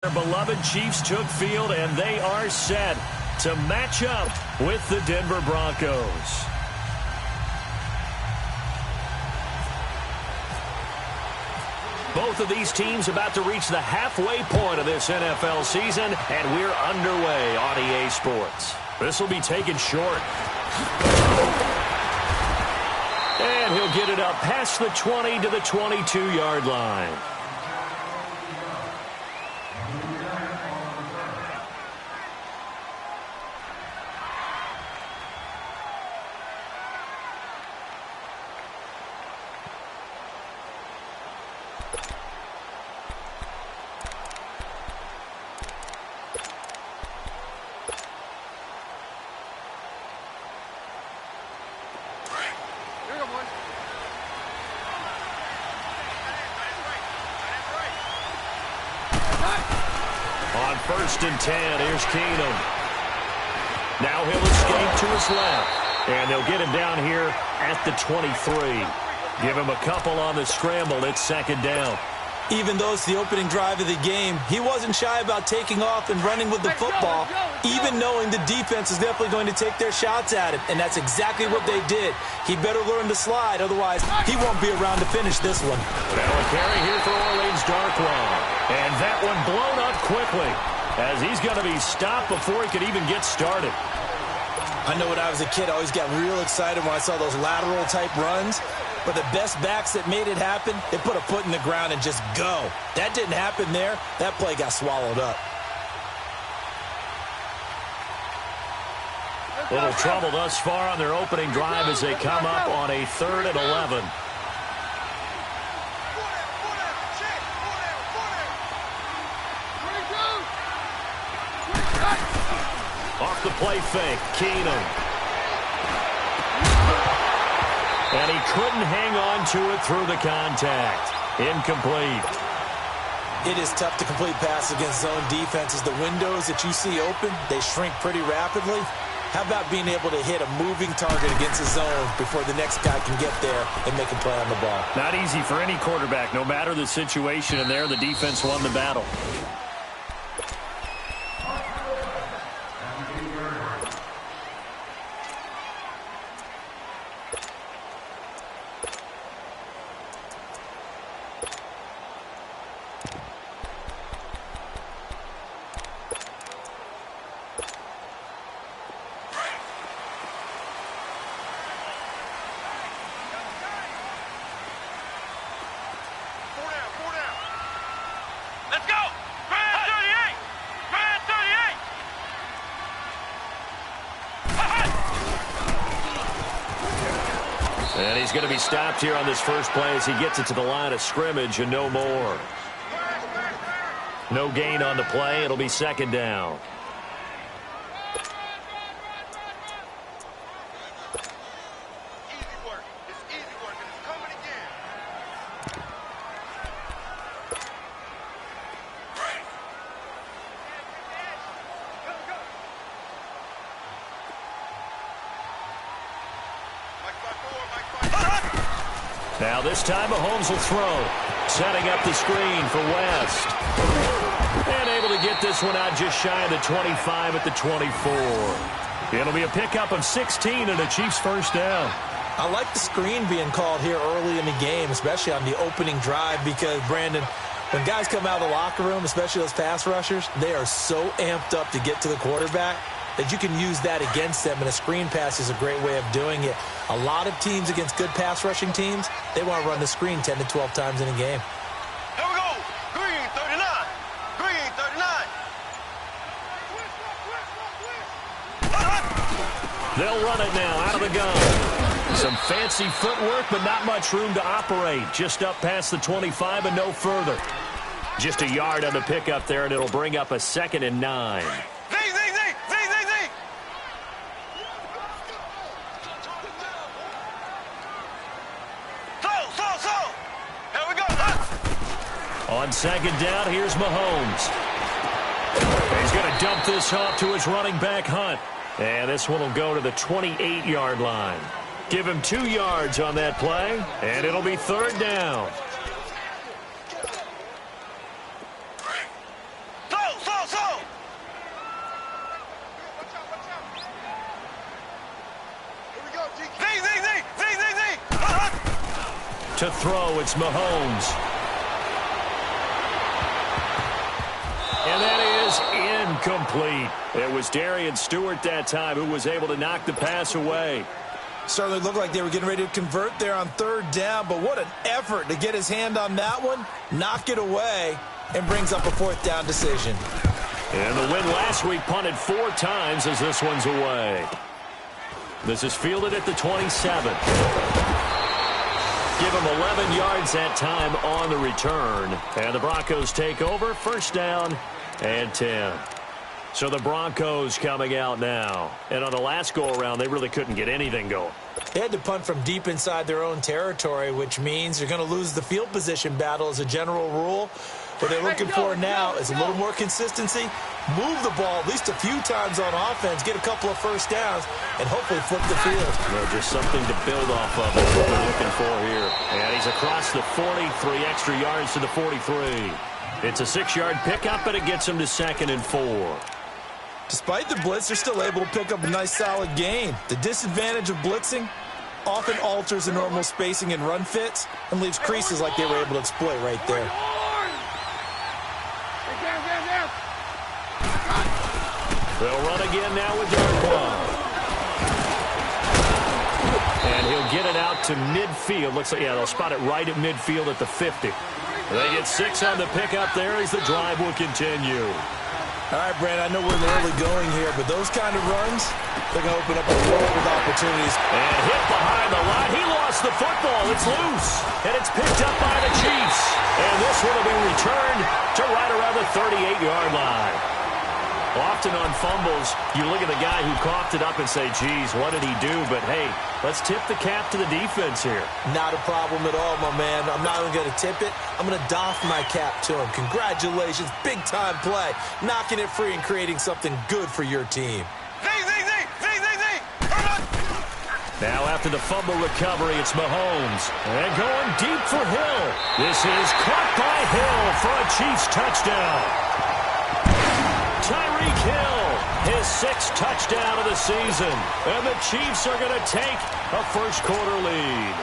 Their beloved Chiefs took field, and they are set to match up with the Denver Broncos. Both of these teams about to reach the halfway point of this NFL season, and we're underway on EA Sports. This will be taken short. And he'll get it up past the 20 to the 22-yard line. On 1st and 10, here's Keenum. Now he'll escape to his left. And they'll get him down here at the 23. Give him a couple on the scramble. It's 2nd down. Even though it's the opening drive of the game, he wasn't shy about taking off and running with the football, even knowing the defense is definitely going to take their shots at him. And that's exactly what they did. He better learn to slide, otherwise he won't be around to finish this one. Now a carry here for Orleans Darkwa. And that one blown up quickly, as he's going to be stopped before he could even get started. I know when I was a kid, I always got real excited when I saw those lateral-type runs. But the best backs that made it happen, they put a foot in the ground and just go. That didn't happen there. That play got swallowed up. Little trouble thus far on their opening drive as they come up on a 3rd and 11. Off the play fake, Keenum. And he couldn't hang on to it through the contact. Incomplete. It is tough to complete passes against zone defenses. The windows that you see open, they shrink pretty rapidly. How about being able to hit a moving target against a zone before the next guy can get there and make a play on the ball? Not easy for any quarterback, no matter the situation, and there the defense won the battle. And he's going to be stopped here on this first play as he gets it to the line of scrimmage and no more. No gain on the play. It'll be 2nd down. Now this time Mahomes will throw. Setting up the screen for West. And able to get this one out just shy of the 25 at the 24. It'll be a pickup of 16 and a Chiefs 1st down. I like the screen being called here early in the game, especially on the opening drive, because, Brandon, when guys come out of the locker room, especially those pass rushers, they are so amped up to get to the quarterback that you can use that against them, and a screen pass is a great way of doing it. A lot of teams against good pass rushing teams, they want to run the screen 10 to 12 times in a game. Here we go. Green 39. Green 39. They'll run it now out of the gun. Some fancy footwork, but not much room to operate. Just up past the 25 and no further. Just a yard on the pickup there, and it'll bring up a 2nd and 9. On 2nd down, here's Mahomes. He's going to dump this off to his running back, Hunt. And this one will go to the 28-yard line. Give him 2 yards on that play, and it'll be 3rd down. Throw! To throw, it's Mahomes. And that is incomplete. It was Darian Stewart that time who was able to knock the pass away. Certainly looked like they were getting ready to convert there on third down, but what an effort to get his hand on that one, knock it away, and brings up a fourth down decision. And the win last week punted 4 times as this one's away. This is fielded at the 27. Give him 11 yards that time on the return. And the Broncos take over, first down and 10. So the Broncos coming out now. And on the last go-around, they really couldn't get anything going. They had to punt from deep inside their own territory, which means you're going to lose the field position battle as a general rule. What they're looking for now is a little more consistency, move the ball at least a few times on offense, get a couple of first downs, and hopefully flip the field. Just something to build off of is what they're looking for here. And he's across the 40, 3 extra yards to the 43. It's a 6-yard pickup, and it gets him to 2nd and 4. Despite the blitz, they're still able to pick up a nice, solid gain. The disadvantage of blitzing often alters the normal spacing and run fits and leaves creases like they were able to exploit right there. They'll run again now with Darkwa. And he'll get it out to midfield. Looks like, yeah, they'll spot it right at midfield at the 50. They get 6 on the pickup there as the drive will continue. All right, Brandon, I know we're in the early going here, but those kind of runs, they're going to open up a world of opportunities. And hit behind the line. He lost the football. It's loose. And it's picked up by the Chiefs. And this one will be returned to right around the 38-yard line. Often on fumbles, you look at the guy who coughed it up and say, geez, what did he do? But, hey, let's tip the cap to the defense here. Not a problem at all, my man. I'm not even going to tip it. I'm going to doff my cap to him. Congratulations. Big-time play. Knocking it free and creating something good for your team. Now after the fumble recovery, it's Mahomes. And going deep for Hill. This is caught by Hill for a Chiefs touchdown. Tyreek Hill, his 6th touchdown of the season. And the Chiefs are going to take a first-quarter lead.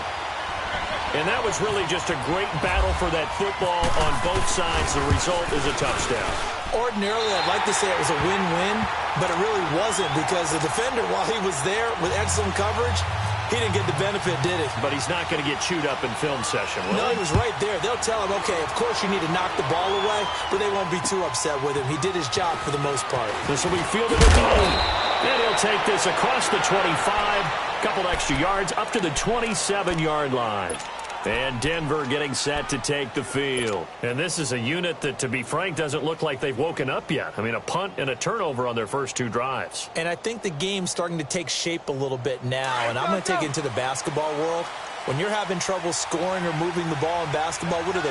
And that was really just a great battle for that football on both sides. The result is a touchdown. Ordinarily, I'd like to say it was a win-win, but it really wasn't because the defender, while he was there with excellent coverage, he didn't get the benefit, did he? But he's not going to get chewed up in film session, will No, he? he was right there. They'll tell him, okay, of course you need to knock the ball away, but they won't be too upset with him. He did his job for the most part. This will be fielded at the 8. And he'll take this across the 25, couple extra yards up to the 27-yard line. And Denver getting set to take the field. And this is a unit that, to be frank, doesn't look like they've woken up yet. I mean, a punt and a turnover on their first 2 drives. And I think the game's starting to take shape a little bit now. And I'm going to take it into the basketball world. When you're having trouble scoring or moving the ball in basketball, what do?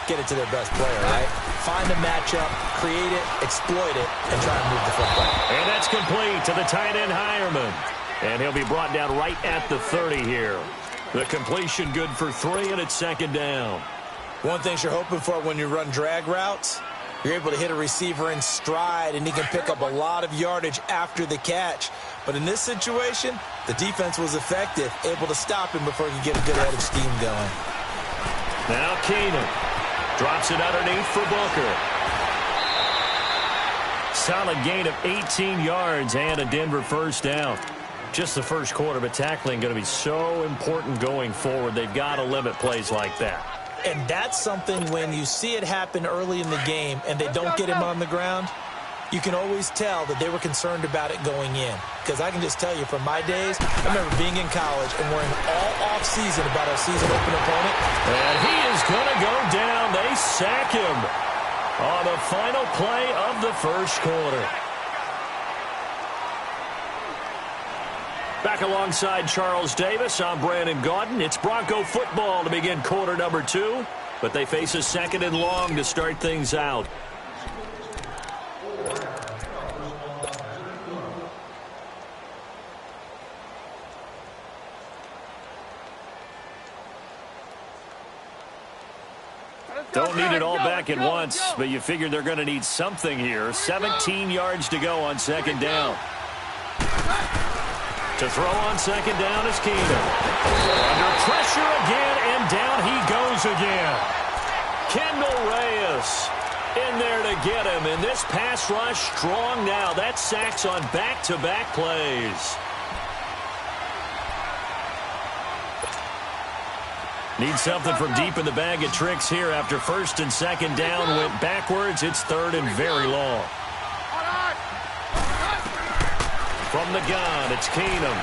Get it to their best player, right? Find a matchup, create it, exploit it, and try and move the football. And that's complete to the tight end, Hireman. And he'll be brought down right at the 30 here. The completion good for 3, and it's 2nd down. One thing you're hoping for when you run drag routes, you're able to hit a receiver in stride, and he can pick up a lot of yardage after the catch. But in this situation, the defense was effective, able to stop him before he could get a good head of steam going. Now Keenan drops it underneath for Booker. Solid gain of 18 yards and a Denver first down. Just the first quarter, but tackling going to be so important going forward. They've got to limit plays like that. And that's something when you see it happen early in the game and they don't get him on the ground, you can always tell that they were concerned about it going in. Because I can just tell you from my days, I remember being in college and worrying all off-season about our season-open opponent. And he is going to go down. They sack him on the final play of the first quarter. Back alongside Charles Davis, I'm Brandon Gaudin. It's Bronco football to begin quarter number 2, but they face a 2nd and long to start things out. Don't need it all back at once, but you figure they're going to need something here. 17 yards to go on 2nd down. To throw on second down is Keenum. Under pressure again, and down he goes again. Kendall Reyes in there to get him, and this pass rush strong now. That's sacks on back-to-back plays. Need something from deep in the bag of tricks here after first and second down went backwards. It's third and very long. From the gun, it's Keenum.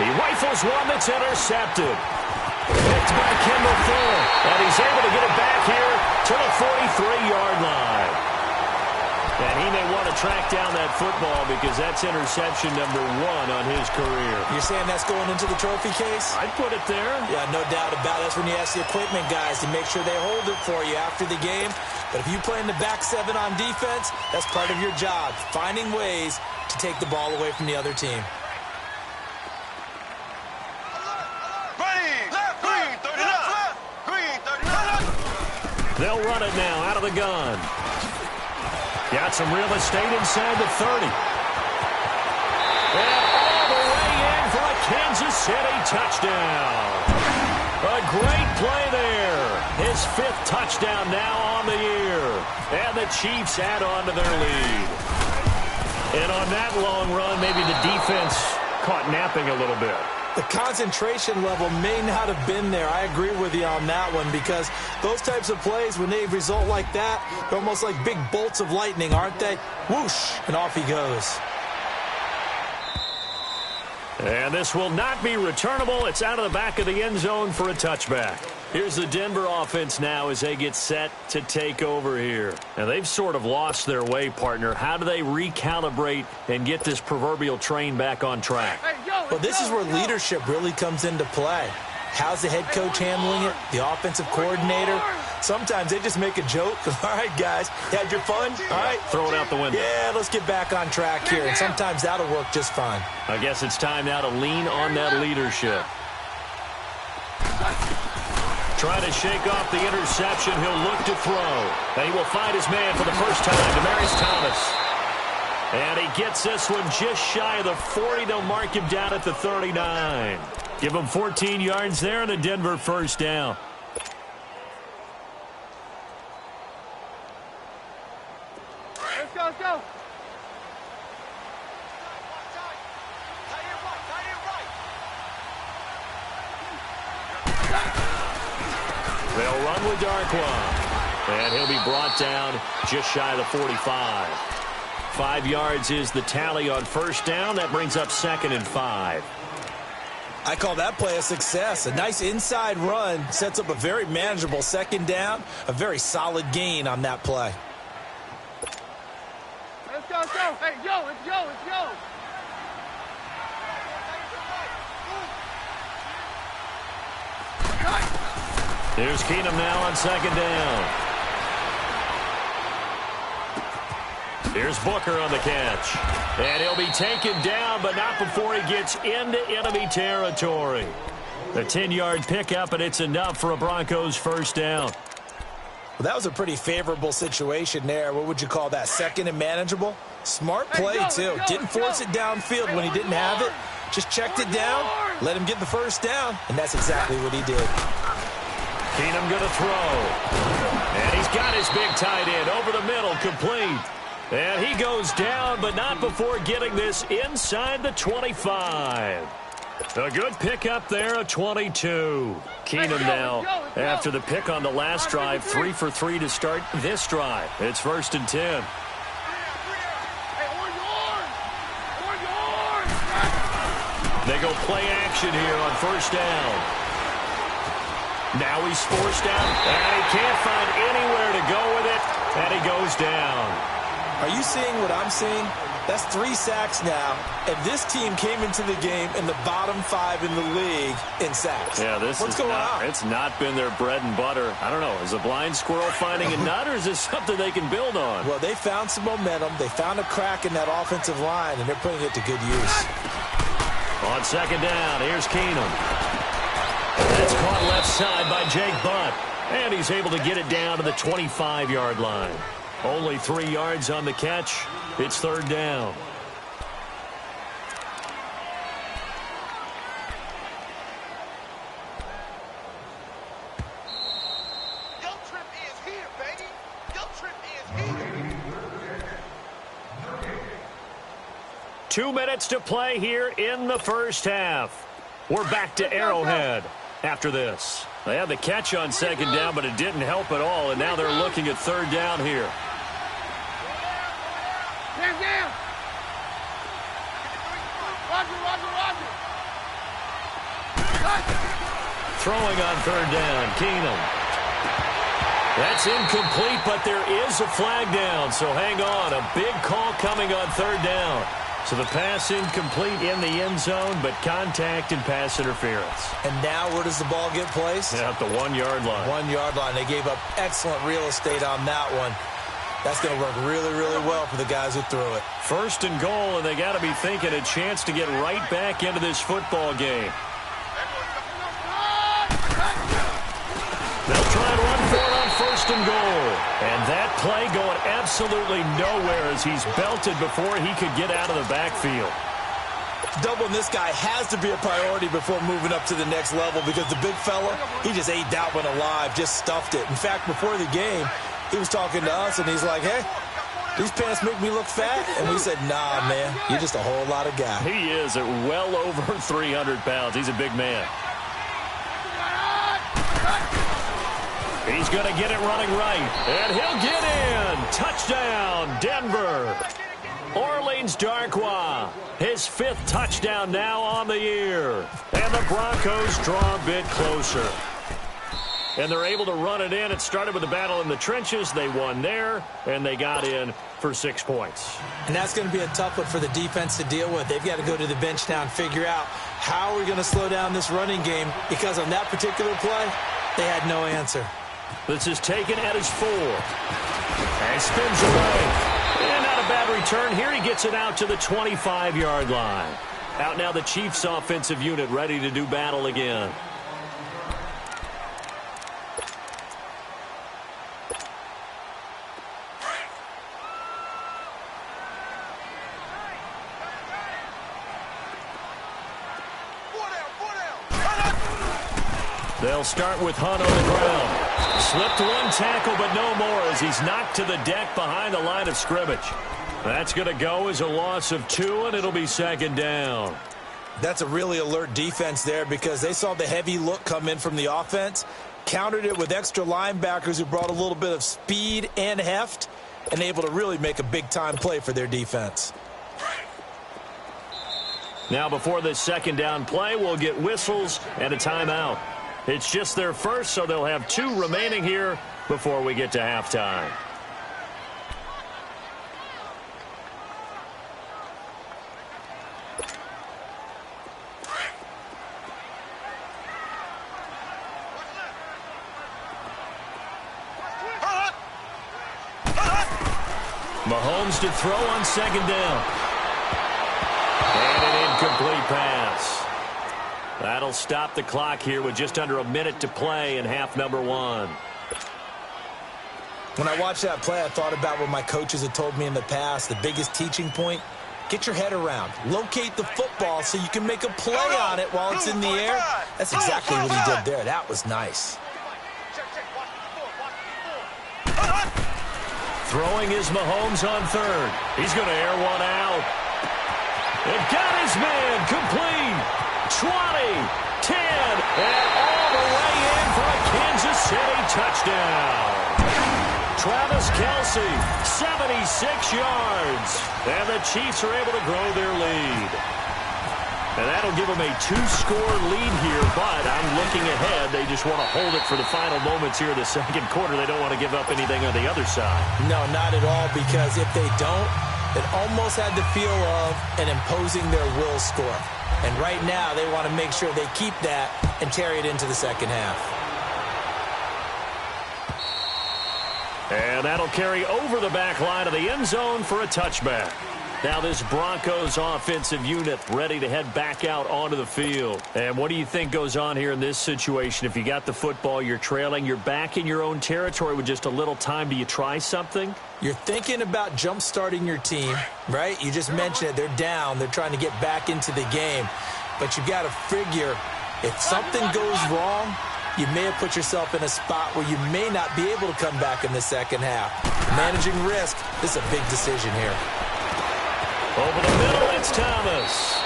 He rifles one that's intercepted. Picked by Kendall Fuller, and he's able to get it back here to the 43-yard line. And he may want to track down that football because that's interception number 1 on his career. You're saying that's going into the trophy case? I'd put it there. Yeah, no doubt about it. That's when you ask the equipment guys to make sure they hold it for you after the game. But if you play in the back 7 on defense, that's part of your job, finding ways to take the ball away from the other team. They'll run it now out of the gun. Got some real estate inside the 30. And all the way in for a Kansas City touchdown. A great play there. His 5th touchdown now on the year. And the Chiefs add on to their lead. And on that long run, maybe the defense caught napping a little bit. The concentration level may not have been there. I agree with you on that one because those types of plays, when they result like that, they're almost like big bolts of lightning, aren't they? Whoosh, and off he goes. And this will not be returnable. It's out of the back of the end zone for a touchback. Here's the Denver offense now as they get set to take over here. Now, they've sort of lost their way, partner. How do they recalibrate and get this proverbial train back on track? Well, this is where leadership really comes into play. How's the head coach handling it? The offensive coordinator? Sometimes they just make a joke. All right, guys, had your fun? All right. Throw it out the window. Yeah, let's get back on track here. And sometimes that'll work just fine. I guess it's time now to lean on that leadership. Trying to shake off the interception. He'll look to throw. And he will find his man for the first time, Demaryius Thomas. And he gets this one just shy of the 40. They'll mark him down at the 39. Give him 14 yards there and a Denver first down. Let's go, let's go. They'll run with Darkwa. And he'll be brought down just shy of the 45. 5 yards is the tally on first down. That brings up 2nd and 5. I call that play a success. A nice inside run sets up a very manageable second down. A very solid gain on that play. Let's go, let's go. Hey, yo, let's go, let's go. Here's Keenum now on second down. Here's Booker on the catch. And he'll be taken down, but not before he gets into enemy territory. A 10-yard pickup, and it's enough for a Broncos first down. Well, that was a pretty favorable situation there. What would you call that? Second and manageable? Smart play, too. Didn't force it downfield when he didn't have it. Just checked it down, let him get the first down, and that's exactly what he did. Keenum going to throw. And he's got his big tight end over the middle, complete. And he goes down, but not before getting this inside the 25. A good pickup there, a 22. Keenum now, after the pick on the last drive, 3 for 3 to start this drive. It's 1st and 10. They go play action here on first down. Now he's forced out, and he can't find anywhere to go with it, and he goes down. Are you seeing what I'm seeing? That's 3 sacks now, and this team came into the game in the bottom 5 in the league in sacks. Yeah, what's going on? It's not been their bread and butter. I don't know. Is a blind squirrel finding a nut, or is this something they can build on? Well, they found some momentum. They found a crack in that offensive line, and they're putting it to good use. On second down, here's Keenum. That's caught left side by Jake Butt, and he's able to get it down to the 25-yard line. Only 3 yards on the catch. It's 3rd down. 2 minutes to play here in the first half. We're back to Arrowhead after this. They had the catch on second down, but it didn't help at all, and now they're looking at third down here. Throwing on third down, Keenum. That's incomplete, but there is a flag down, so hang on. A big call coming on third down. So the pass incomplete in the end zone, but contact and pass interference. And now where does the ball get placed? At the 1-yard line. 1-yard line. They gave up excellent real estate on that one. That's going to work really, really well for the guys who threw it. First and goal, and they got to be thinking a chance to get right back into this football game. They'll try and run for it on first and goal. And that play going absolutely nowhere as he's belted before he could get out of the backfield. Doubling this guy has to be a priority before moving up to the next level because the big fella, he just ate that one alive, just stuffed it. In fact, before the game, he was talking to us, and he's like, hey, these pants make me look fat. And we said, nah, man, you're just a whole lot of guy. He is at well over 300 pounds. He's a big man. He's going to get it running right, and he'll get in. Touchdown, Denver. Orleans Darkwa, his 5th touchdown now on the year. And the Broncos draw a bit closer. And they're able to run it in. It started with a battle in the trenches. They won there, and they got in for 6 points. And that's going to be a tough one for the defense to deal with. They've got to go to the bench now and figure out how we're going to slow down this running game, because on that particular play, they had no answer. This is taken at his 4. And spins away. And not a bad return here. He gets it out to the 25-yard line. Out now the Chiefs offensive unit ready to do battle again. They'll start with Hunt on the ground. Slipped one tackle, but no more as he's knocked to the deck behind the line of scrimmage. That's going to go as a loss of 2, and it'll be second down. That's a really alert defense there because they saw the heavy look come in from the offense, countered it with extra linebackers who brought a little bit of speed and heft, and able to really make a big-time play for their defense. Now before this second down play, we'll get whistles and a timeout. It's just their first, so they'll have 2 remaining here before we get to halftime. Mahomes to throw on second down. And an incomplete pass. That'll stop the clock here with just under a minute to play in half number 1. When I watched that play, I thought about what my coaches had told me in the past. The biggest teaching point, get your head around. Locate the football so you can make a play on it while it's in the air. That's exactly what he did there. That was nice. Throwing is Mahomes on third. He's going to air one out. It got his man complete. 20, 10, and all the way in for a Kansas City touchdown. Travis Kelce, 76 yards. And the Chiefs are able to grow their lead. And that'll give them a 2-score lead here, but I'm looking ahead. They just want to hold it for the final moments here in the second quarter. They don't want to give up anything on the other side. No, not at all, because if they don't, it almost had the feel of an imposing their will score. And right now, they want to make sure they keep that and carry it into the second half. And that'll carry over the back line of the end zone for a touchback. Now this Broncos offensive unit ready to head back out onto the field. And what do you think goes on here in this situation? If you got the football, you're trailing, you're back in your own territory with just a little time. Do you try something? You're thinking about jump-starting your team, right? You just mentioned it. They're down. They're trying to get back into the game. But you've got to figure if something goes wrong, you may have put yourself in a spot where you may not be able to come back in the second half. Managing risk, this is a big decision here. Over the middle, it's Thomas.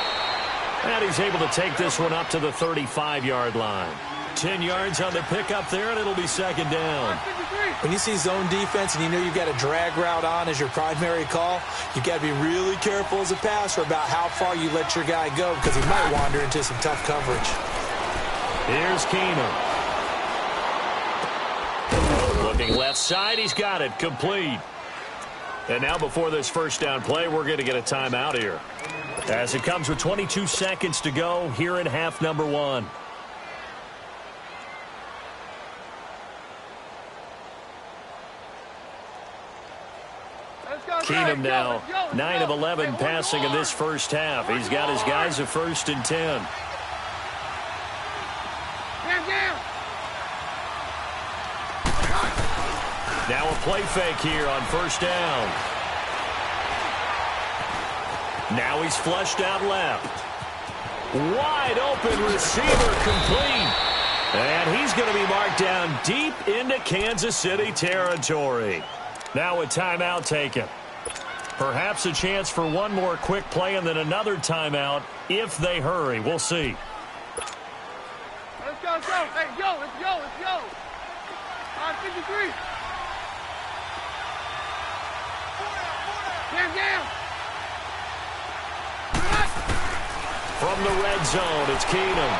And he's able to take this one up to the 35-yard line. 10 yards on the pickup there, and it'll be second down. When you see zone defense and you know you've got a drag route on as your primary call, you've got to be really careful as a passer about how far you let your guy go because he might wander into some tough coverage. Here's Keenum. Looking left side, he's got it, complete. And now before this first down play, we're going to get a timeout here. As it comes with 22 seconds to go here in half number 1. Keenum now 9 of 11 passing in this first half. He's got his guys at 1st and 10. Now a play fake here on first down. Now he's flushed out left. Wide open receiver complete. And he's going to be marked down deep into Kansas City territory. Now a timeout taken. Perhaps a chance for one more quick play and then another timeout if they hurry. We'll see. Let's go, let's go. Hey, yo, let's go, let's go. 53. Down. From the red zone, it's Keenum.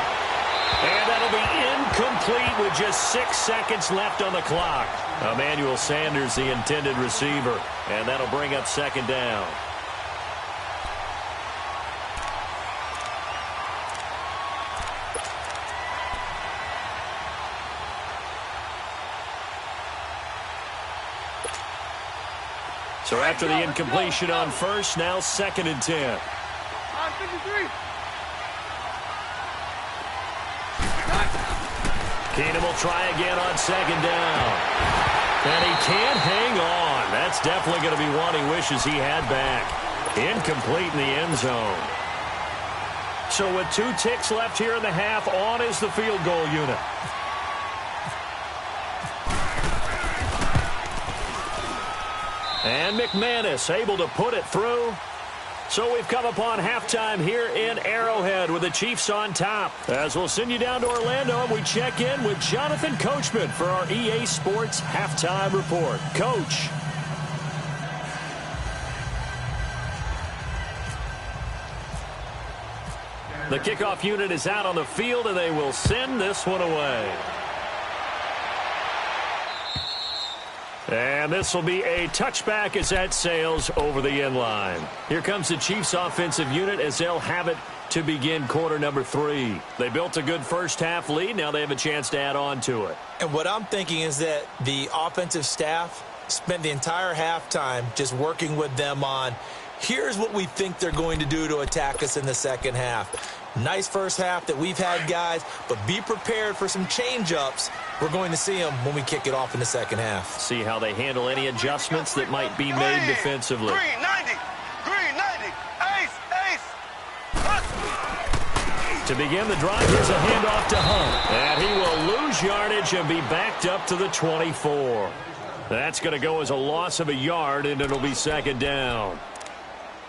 And that'll be incomplete with just 6 seconds left on the clock. Emmanuel Sanders, the intended receiver. And that'll bring up second down. So after the incompletion on first, now 2nd and 10. 53. Keenum will try again on second down. And he can't hang on. That's definitely going to be one he wishes he had back. Incomplete in the end zone. So with 2 ticks left here in the half, on is the field goal unit. And McManus able to put it through. So we've come upon halftime here in Arrowhead with the Chiefs on top. As we'll send you down to Orlando and we check in with Jonathan Coachman for our EA Sports Halftime Report. Coach. The kickoff unit is out on the field and they will send this one away. And this will be a touchback as that sails over the end line. Here comes the Chiefs offensive unit as they'll have it to begin quarter number 3. They built a good first half lead. Now they have a chance to add on to it. And what I'm thinking is that the offensive staff spent the entire halftime just working with them on, here's what we think they're going to do to attack us in the second half. Nice first half that we've had, guys, but be prepared for some change-ups. We're going to see them when we kick it off in the second half. See how they handle any adjustments that might be made defensively. Green 90. Green 90. Ace. To begin the drive, here's a handoff to Hunt. And he will lose yardage and be backed up to the 24. That's going to go as a loss of a yard, and it'll be second down.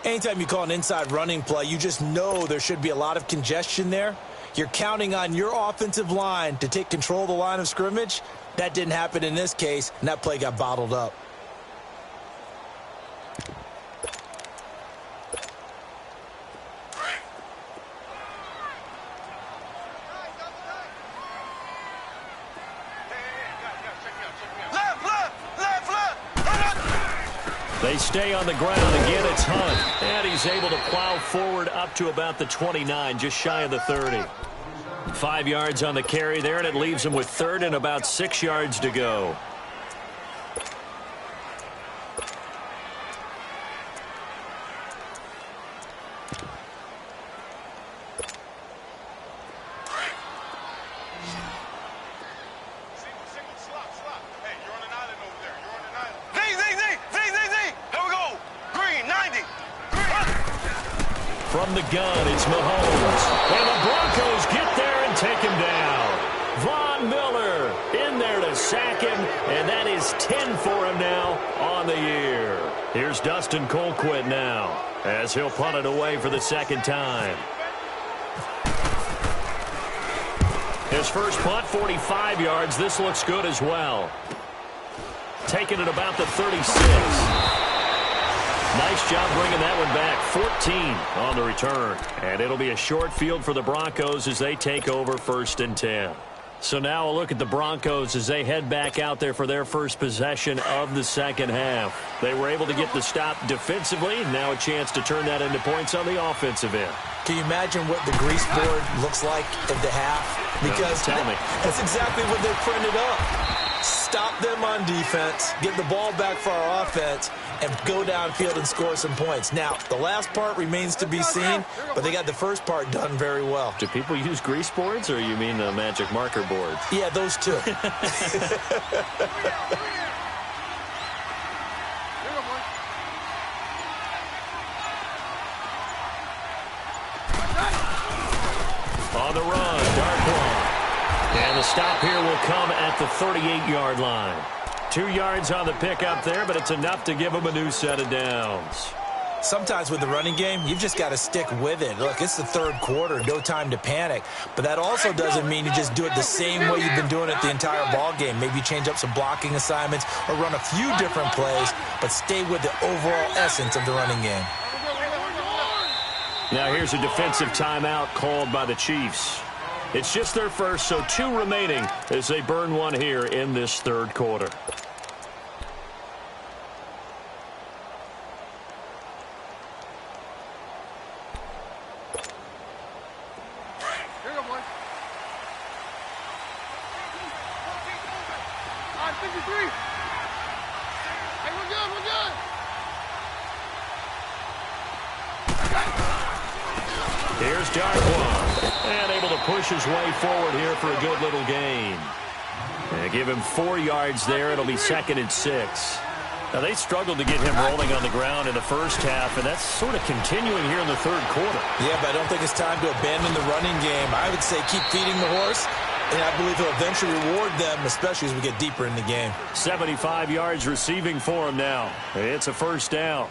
Anytime you call an inside running play, you just know there should be a lot of congestion there. You're counting on your offensive line to take control of the line of scrimmage. That didn't happen in this case, and that play got bottled up. They stay on the ground. Again, it's Hunt. And he's able to plow forward up to about the 29, just shy of the 30. 5 yards on the carry there, and it leaves him with 3rd and about 6 yards to go. From the gun, it's Mahomes. And the Broncos get there and take him down. Von Miller sack him, and that is 10 for him now on the year. Here's Dustin Colquitt now, as he'll punt it away for the second time. His first punt, 45 yards. This looks good as well. Taking it about the 36. Nice job bringing that one back. 14 on the return. And it'll be a short field for the Broncos as they take over 1st and 10. So now a look at the Broncos as they head back out there for their first possession of the second half. They were able to get the stop defensively. Now a chance to turn that into points on the offensive end. Can you imagine what the grease board looks like at the half? Because tell me. That's exactly what they printed up. Stop them on defense, get the ball back for our offense, and go downfield and score some points. Now, the last part remains to be seen, but they got the first part done very well. Do people use grease boards, or you mean the magic marker boards? Yeah, those two. On the run, Darkwan. And the stop here will come at the 38-yard line. 2 yards on the pickup there, but it's enough to give them a new set of downs. Sometimes with the running game, you've just got to stick with it. Look, it's the third quarter, no time to panic. But that also doesn't mean you just do it the same way you've been doing it the entire ball game. Maybe you change up some blocking assignments or run a few different plays, but stay with the overall essence of the running game. Now here's a defensive timeout called by the Chiefs. It's just their first, so 2 remaining as they burn one here in this third quarter. Here you go, boys. 53. Hey, we're good, we're good. Here's Darkwan. And able to push his way forward here for a good little gain. And give him 4 yards there. It'll be 2nd and 6. Now, they struggled to get him rolling on the ground in the first half, and that's sort of continuing here in the third quarter. Yeah, but I don't think it's time to abandon the running game. I would say keep feeding the horse, and I believe he'll eventually reward them, especially as we get deeper in the game. 75 yards receiving for him now. It's a first down.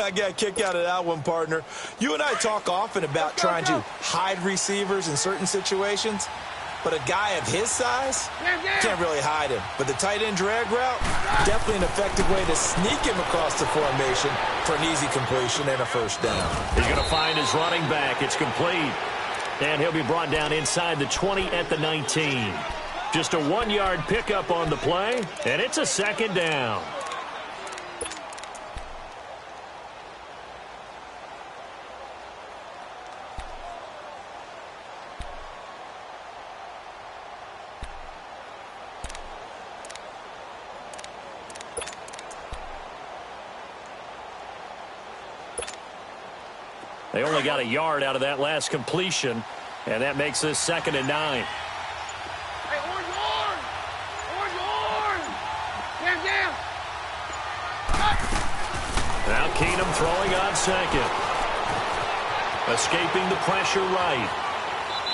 I got a kick out of that one, partner. You and I talk often about trying to hide receivers in certain situations, but a guy of his size can't really hide him. But the tight end drag route, definitely an effective way to sneak him across the formation for an easy completion and a first down. He's going to find his running back. It's complete. And he'll be brought down inside the 20 at the 19. Just a 1-yard pickup on the play, and it's a second down. They only got a yard out of that last completion, and that makes this 2nd and 9. Hey, orange horn! Orange horn! Damn! Now Keenum throwing on second. Escaping the pressure right.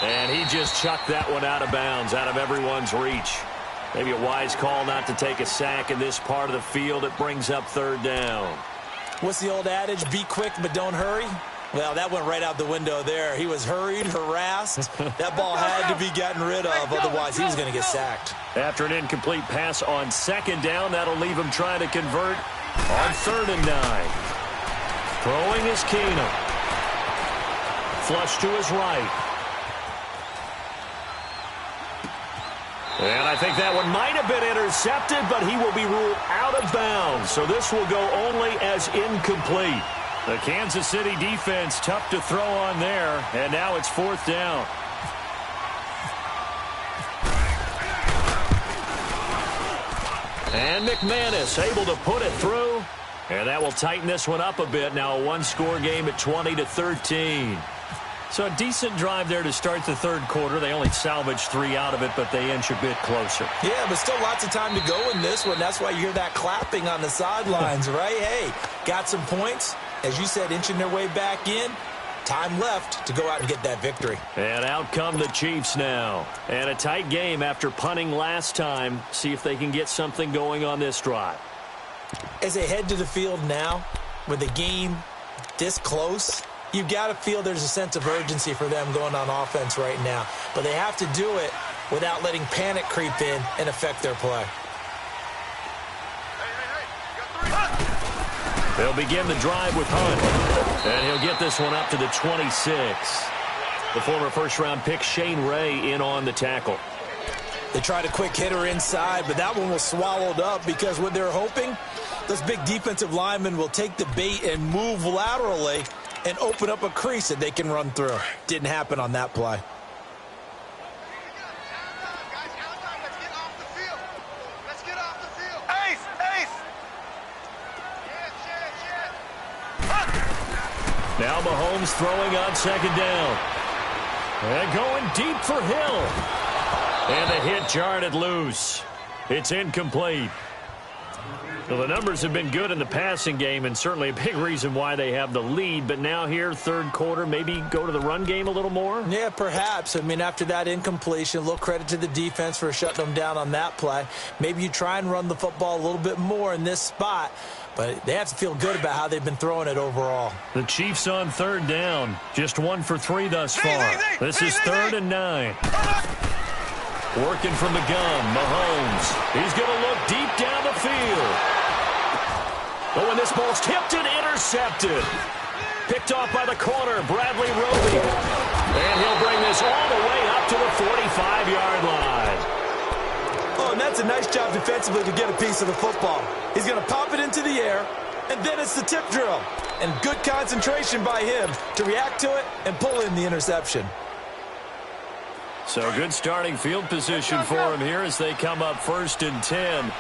And he just chucked that one out of bounds, out of everyone's reach. Maybe a wise call not to take a sack in this part of the field. It brings up 3rd down. What's the old adage? Be quick, but don't hurry. Well, that went right out the window there. He was hurried, harassed. That ball had to be gotten rid of, otherwise he was going to get sacked. After an incomplete pass on 2nd down, that'll leave him trying to convert on 3rd and 9. Throwing is Keenum. Flush to his right. And I think that one might have been intercepted, but he will be ruled out of bounds. So this will go only as incomplete. The Kansas City defense tough to throw on there, and now it's 4th down. And McManus able to put it through, and that will tighten this one up a bit. Now a 1-score game at 20-13. So a decent drive there to start the third quarter. They only salvaged 3 out of it, but they inch a bit closer. Yeah, but still lots of time to go in this one. That's why you hear that clapping on the sidelines, right? Hey, got some points. As you said, inching their way back in. time left to go out and get that victory. And out come the Chiefs now. And a tight game after punting last time. See if they can get something going on this drive. As they head to the field now, with the game this close, you've got to feel there's a sense of urgency for them going on offense right now. But they have to do it without letting panic creep in and affect their play. They'll begin the drive with Hunt. And he'll get this one up to the 26. The former first-round pick Shane Ray in on the tackle. They tried a quick hitter inside, but that one was swallowed up because what they're hoping, those big defensive linemen will take the bait and move laterally and open up a crease that they can run through. Didn't happen on that play. Now Mahomes throwing on second down. And going deep for Hill. And the hit jarred it loose. It's incomplete. Well, the numbers have been good in the passing game and certainly a big reason why they have the lead. But now here, third quarter, maybe go to the run game a little more? Yeah, perhaps. I mean, after that incompletion, a little credit to the defense for shutting them down on that play. Maybe you try and run the football a little bit more in this spot. But they have to feel good about how they've been throwing it overall. The Chiefs on third down. Just 1 for 3 thus far. This is 3rd and 9. Working from the gun, Mahomes. He's going to look deep down the field. Oh, and this ball's tipped and intercepted. Picked off by the corner, Bradley Roby. And he'll bring this all the way up to the 45-yard line. Oh, and that's a nice job defensively to get a piece of the football. He's going to pop it into the air, and then it's the tip drill. And good concentration by him to react to it and pull in the interception. So good starting field position for him here as they come up 1st and 10.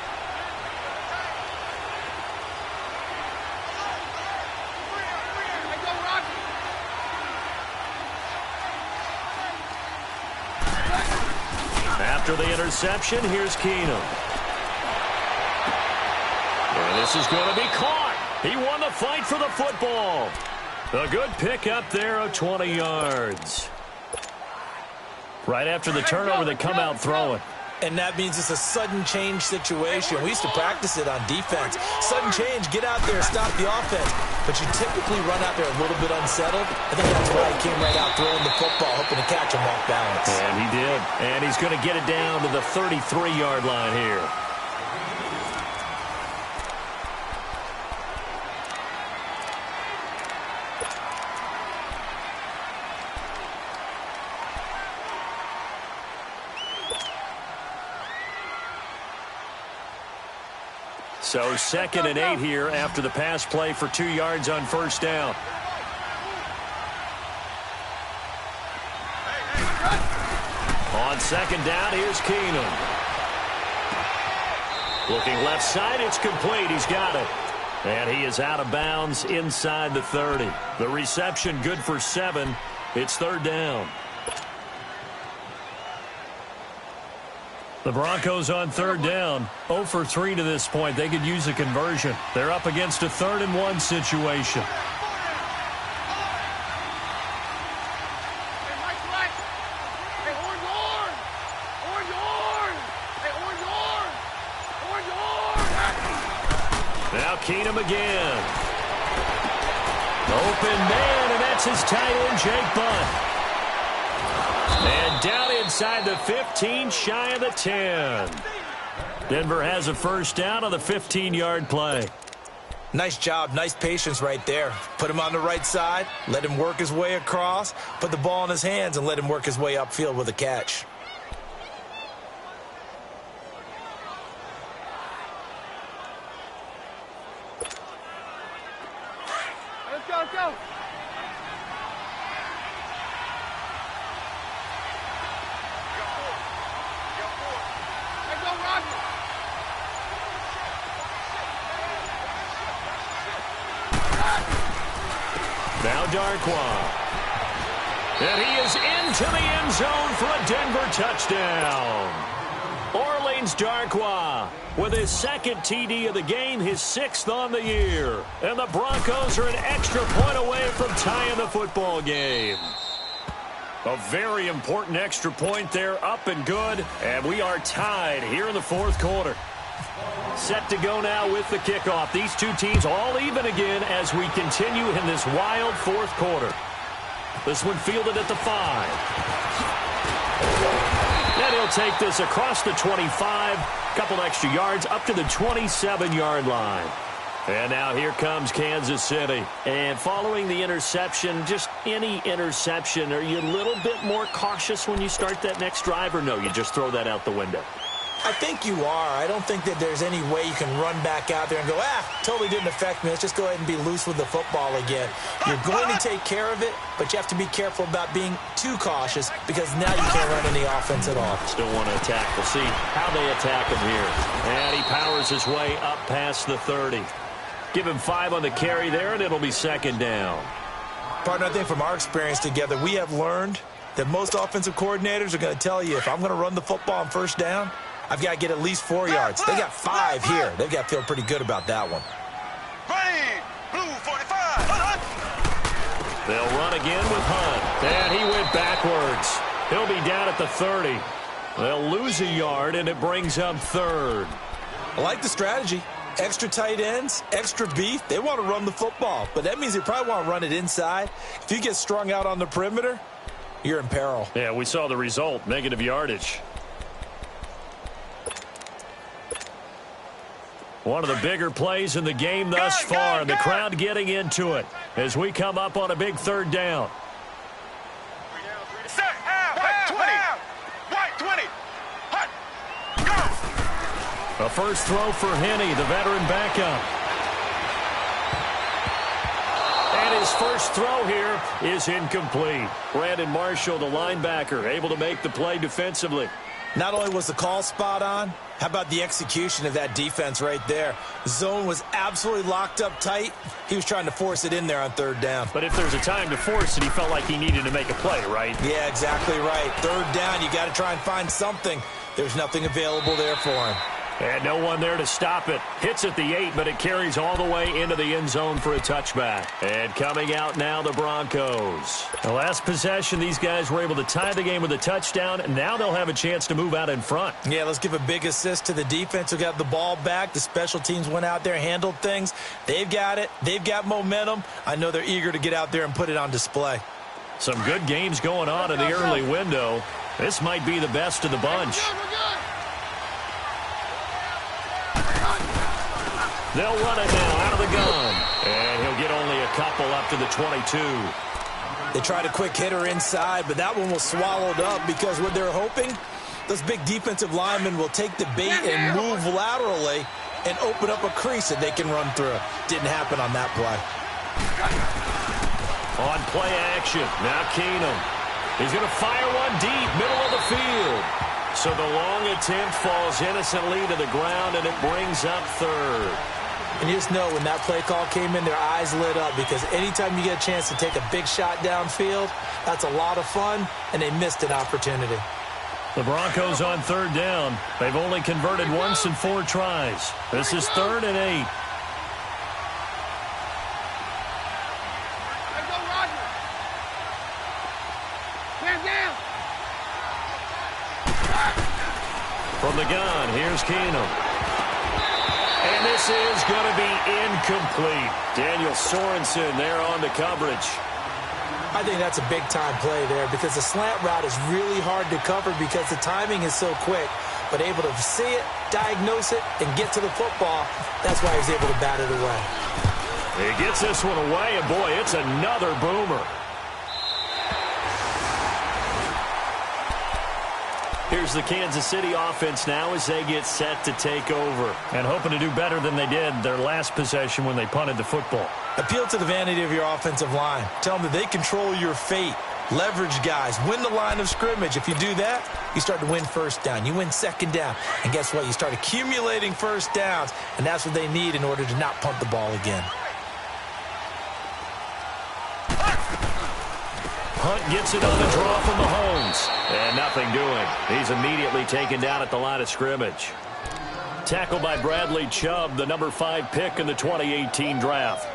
After the interception, here's Keenum. And this is going to be caught. He won the fight for the football. A good pick up there of 20 yards. Right after the turnover, they come out throwing. And that means it's a sudden change situation. We used to practice it on defense. Sudden change, get out there, stop the offense. But you typically run out there a little bit unsettled. I think that's why he came right out throwing the football, hoping to catch him off balance. And he did. And he's going to get it down to the 33-yard line here. So 2nd and 8 here after the pass play for 2 yards on first down. On second down, here's Keenum. Looking left side, it's complete. He's got it. And he is out of bounds inside the 30. The reception good for 7. It's 3rd down. The Broncos on 3rd down, 0 for 3 to this point. They could use a conversion. They're up against a 3rd and 1 situation. Now Keenum again. Open man, and that's his tight end, Jake Butt. And down inside the 15, shy of the 10. Denver has a first down on the 15-yard play. Nice job, nice patience right there. Put him on the right side, let him work his way across, put the ball in his hands, and let him work his way upfield with a catch. Let's go, let's go. Now Darkwa. And he is into the end zone for a Denver touchdown. Orleans Darkwa with his second TD of the game, his 6th on the year. And the Broncos are an extra point away from tying the football game. A very important extra point there, up and good. And we are tied here in the 4th quarter. Set to go now with the kickoff. These two teams all even again as we continue in this wild 4th quarter. This one fielded at the 5. And he'll take this across the 25. Couple extra yards up to the 27-yard line. And now here comes Kansas City. And following the interception, just any interception, are you a little bit more cautious when you start that next drive, or no, you just throw that out the window? I think you are. I don't think that there's any way you can run back out there and go, totally didn't affect me. Let's just go ahead and be loose with the football again. You're going to take care of it, but you have to be careful about being too cautious because now you can't run any offense at all. Still want to attack. We'll see how they attack him here. And he powers his way up past the 30. Give him 5 on the carry there, and it'll be 2nd down. Partner, I think from our experience together, we have learned that most offensive coordinators are going to tell you, if I'm going to run the football on 1st down, I've got to get at least 4 yards. They got 5 here. They've got to feel pretty good about that one. Blue 45. They'll run again with Hunt. And he went backwards. He'll be down at the 30. They'll lose a yard, and it brings up 3rd. I like the strategy. Extra tight ends, extra beef. They want to run the football, but that means they probably want to run it inside. If you get strung out on the perimeter, you're in peril. Yeah, we saw the result, negative yardage. One of the bigger plays in the game thus far, and the crowd getting into it as we come up on a big 3rd down. Set, white 20. White 20. Hot. Go. A first throw for Henney, the veteran backup. And his first throw here is incomplete. Brandon Marshall, the linebacker, able to make the play defensively. Not only was the call spot on, how about the execution of that defense right there? Zone was absolutely locked up tight. He was trying to force it in there on 3rd down. But if there's a time to force it, he felt like he needed to make a play, right? Yeah, exactly right. 3rd down, you got to try and find something. There's nothing available there for him. And no one there to stop it. Hits at the 8, but it carries all the way into the end zone for a touchback. And coming out now, the Broncos. The last possession, these guys were able to tie the game with a touchdown, and now they'll have a chance to move out in front. Yeah, let's give a big assist to the defense who got the ball back. The special teams went out there, handled things. They've got it. They've got momentum. I know they're eager to get out there and put it on display. Some good games going on in the early window. This might be the best of the bunch. They'll run it now out of the gun. And he'll get only a couple up to the 22. They tried a quick hitter inside, but that one was swallowed up because what they're hoping, those big defensive linemen will take the bait and move laterally and open up a crease that they can run through. Didn't happen on that play. On play action, now Keenum. He's going to fire one deep, middle of the field. So the long attempt falls innocently to the ground, and it brings up 3rd. And you just know when that play call came in, their eyes lit up because anytime you get a chance to take a big shot downfield, that's a lot of fun, and they missed an opportunity. The Broncos on 3rd down. They've only converted once in 4 tries. This is 3rd and 8. From the gun, here's Keenum. And this is going to be incomplete. Daniel Sorensen there on the coverage. I think that's a big-time play there because the slant route is really hard to cover because the timing is so quick. But able to see it, diagnose it, and get to the football, that's why he's able to bat it away. He gets this one away, and boy, it's another boomer. Here's the Kansas City offense now as they get set to take over and hoping to do better than they did their last possession when they punted the football. Appeal to the vanity of your offensive line. Tell them that they control your fate. Leverage guys. Win the line of scrimmage. If you do that, you start to win 1st down. You win 2nd down. And guess what? You start accumulating 1st downs, and that's what they need in order to not punt the ball again. Hunt gets it on the draw from Mahomes. And nothing doing. He's immediately taken down at the line of scrimmage. Tackled by Bradley Chubb, the number 5 pick in the 2018 draft.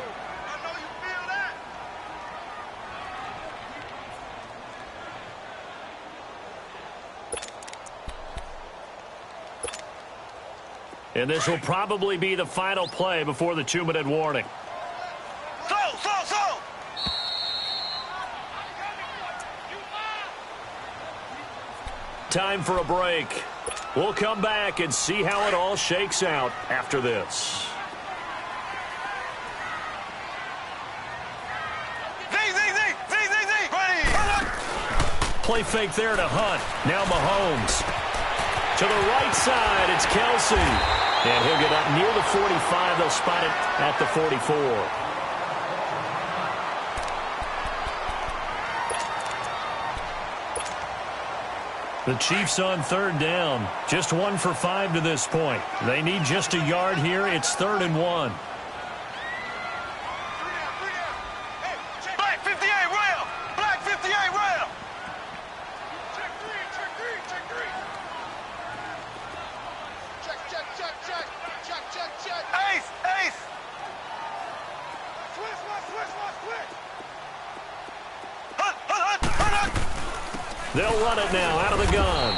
And this will probably be the final play before the 2-minute warning. Time for a break. We'll come back and see how it all shakes out after this. Play fake there to Hunt. Now Mahomes. To the right side, it's Kelsey. And he'll get up near the 45. They'll spot it at the 44. The Chiefs on 3rd down. Just 1 for 5 to this point. They need just a yard here. It's 3rd and 1. Black 58 rail. Black 58 rail. Check 3. Check. Ace. Switch. Hunt. They'll run it now out of the gun.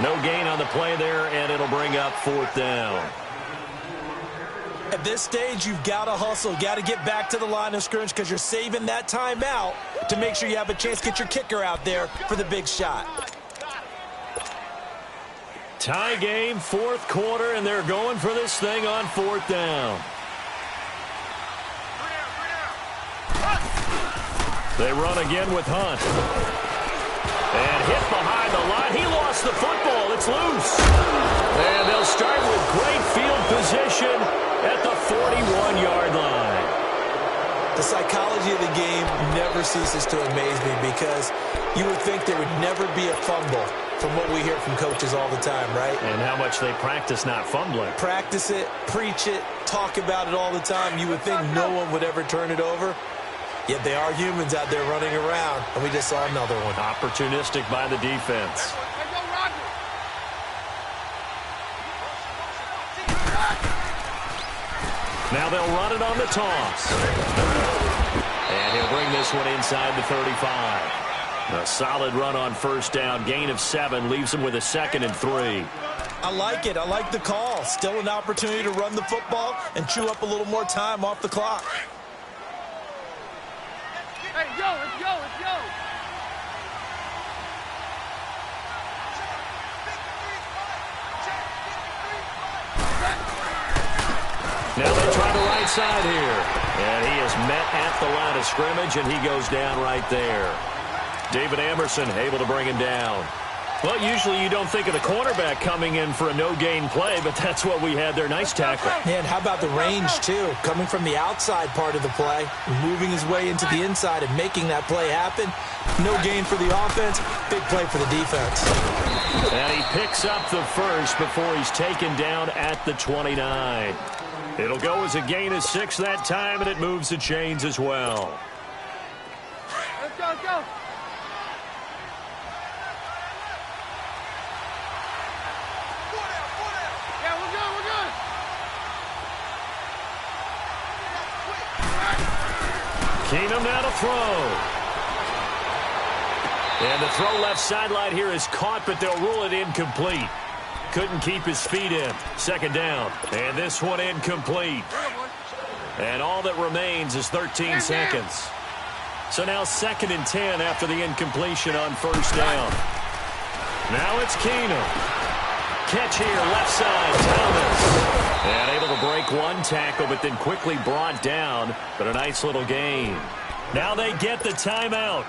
No gain on the play there, and it'll bring up 4th down. At this stage, you've got to hustle. Got to get back to the line of scrimmage because you're saving that timeout to make sure you have a chance to get your kicker out there for the big shot. Tie game, 4th quarter, and they're going for this thing on 4th down. They run again with Hunt. And hit behind the line. He lost the football. It's loose. And they'll start with great field position at the 41-yard line. The psychology of the game never ceases to amaze me because you would think there would never be a fumble from what we hear from coaches all the time, right? And how much they practice not fumbling. Practice it, preach it, talk about it all the time. You would think no one would ever turn it over. Yet they are humans out there running around, and we just saw another one. Opportunistic by the defense. Now they'll run it on the toss. And he'll bring this one inside the 35. A solid run on 1st down. Gain of 7 leaves him with a 2nd and 3. I like it. I like the call. Still an opportunity to run the football and chew up a little more time off the clock. Hey, it's yo. Now they try the right side here. And he is met at the line of scrimmage, and he goes down right there. David Emerson able to bring him down. Well, usually you don't think of the cornerback coming in for a no-gain play, but that's what we had there. Nice tackle. And how about the range, too? Coming from the outside part of the play, moving his way into the inside and making that play happen. No gain for the offense, big play for the defense. And he picks up the first before he's taken down at the 29. It'll go as a gain of 6 that time, and it moves the chains as well. Let's go. Keenum now to throw. And the throw left sideline here is caught, but they'll rule it incomplete. Couldn't keep his feet in. 2nd down. And this one incomplete. And all that remains is 13 seconds. So now 2nd and 10 after the incompletion on 1st down. Now it's Keenum. Catch here, left side, Thomas. And able to break one tackle, but then quickly brought down. But a nice little gain. Now they get the timeout.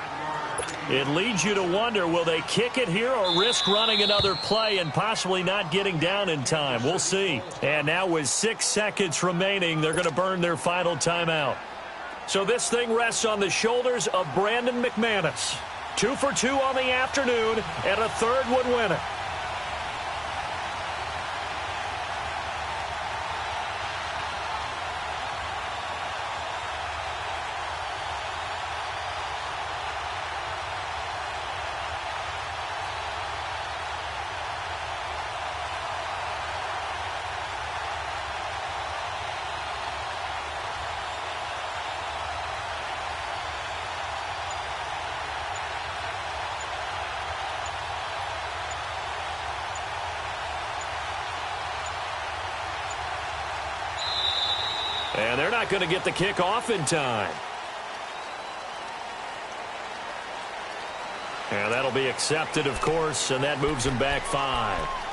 It leads you to wonder, will they kick it here or risk running another play and possibly not getting down in time? We'll see. And now with 6 seconds remaining, they're going to burn their final timeout. So this thing rests on the shoulders of Brandon McManus. 2 for 2 on the afternoon, and a third would win it. And they're not going to get the kick off in time. And that'll be accepted, of course, and that moves them back 5.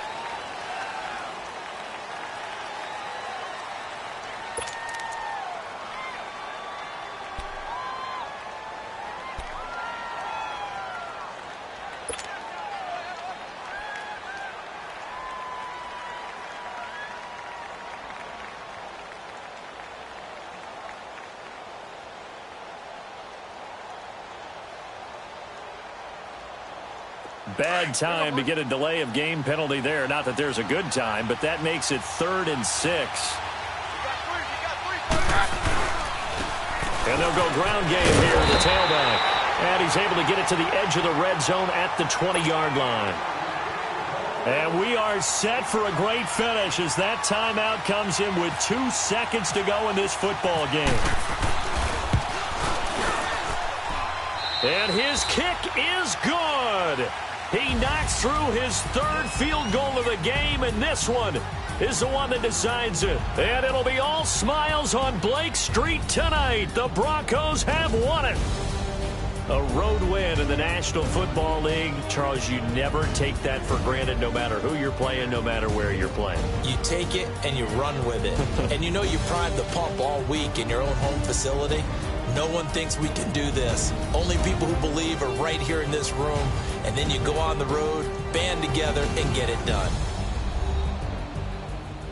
Bad time to get a delay of game penalty there. Not that there's a good time, but that makes it 3rd and 6. And they'll go ground game here in the tailback. And he's able to get it to the edge of the red zone at the 20-yard line. And we are set for a great finish as that timeout comes in with 2 seconds to go in this football game. And his kick is good. He knocks through his 3rd field goal of the game, and this one is the one that decides it. And it'll be all smiles on Blake Street tonight. The Broncos have won it. A road win in the National Football League. Charles, you never take that for granted no matter who you're playing, no matter where you're playing. You take it and you run with it. And you know you prime the pump all week in your own home facility. No one thinks we can do this. Only people who believe are right here in this room. And then you go on the road, band together, and get it done.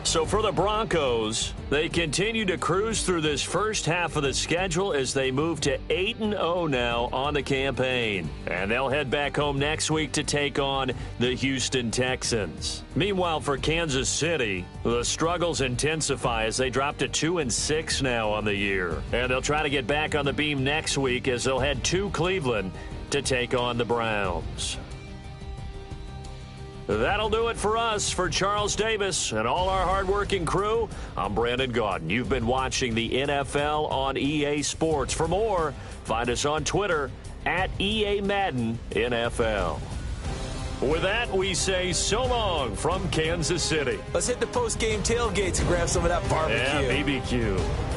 So for the Broncos, they continue to cruise through this first half of the schedule as they move to 8-0 now on the campaign. And they'll head back home next week to take on the Houston Texans. Meanwhile, for Kansas City, the struggles intensify as they drop to 2-6 now on the year. And they'll try to get back on the beam next week as they'll head to Cleveland to take on the Browns. That'll do it for us. For Charles Davis and all our hardworking crew, I'm Brandon Gaudin. You've been watching the NFL on EA Sports. For more, find us on Twitter at EA Madden NFL. With that, we say so long from Kansas City. Let's hit the post-game tailgates and grab some of that barbecue. Yeah, BBQ.